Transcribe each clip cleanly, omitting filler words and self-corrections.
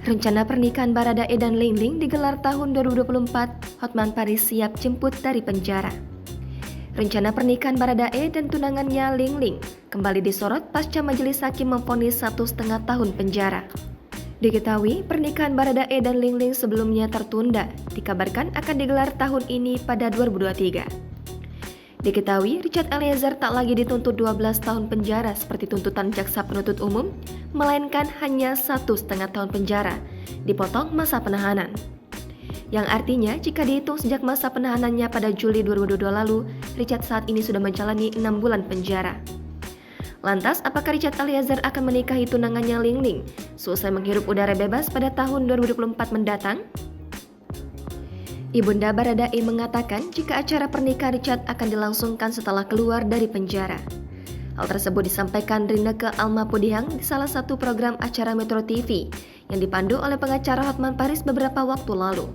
Rencana pernikahan Baradae dan Lingling digelar tahun 2024, Hotman Paris siap jemput dari penjara. Rencana pernikahan Baradae dan tunangannya Lingling kembali disorot pasca majelis hakim memvonis 1,5 tahun penjara. Diketahui pernikahan Baradae dan Lingling sebelumnya tertunda, dikabarkan akan digelar tahun ini pada 2023. Diketahui Richard Eliezer tak lagi dituntut 12 tahun penjara seperti tuntutan jaksa penuntut umum, melainkan hanya 1,5 tahun penjara, dipotong masa penahanan. Yang artinya jika dihitung sejak masa penahanannya pada Juli 2022 lalu, Richard saat ini sudah menjalani 6 bulan penjara. Lantas, apakah Richard Eliezer akan menikahi tunangannya Lingling seusai menghirup udara bebas pada tahun 2024 mendatang? Ibunda Baradae mengatakan jika acara pernikahan Richard akan dilangsungkan setelah keluar dari penjara. Hal tersebut disampaikan Rinneke Almapudihang di salah satu program acara Metro TV yang dipandu oleh pengacara Hotman Paris beberapa waktu lalu.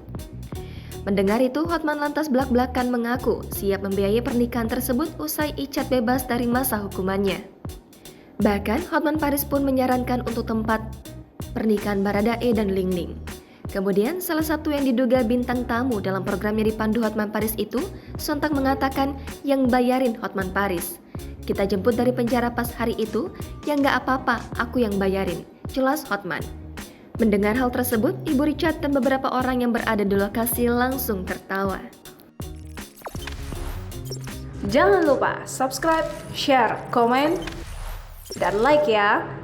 Mendengar itu, Hotman lantas belak-belakan mengaku siap membiayai pernikahan tersebut usai Richard bebas dari masa hukumannya. Bahkan, Hotman Paris pun menyarankan untuk tempat pernikahan Baradae dan Lingling. Kemudian, salah satu yang diduga bintang tamu dalam program yang dipandu Hotman Paris itu sontak mengatakan yang bayarin Hotman Paris. Kita jemput dari penjara pas hari itu, ya nggak apa-apa, aku yang bayarin, jelas Hotman. Mendengar hal tersebut, Ibu Richard dan beberapa orang yang berada di lokasi langsung tertawa. Jangan lupa subscribe, share, komen, dan like ya!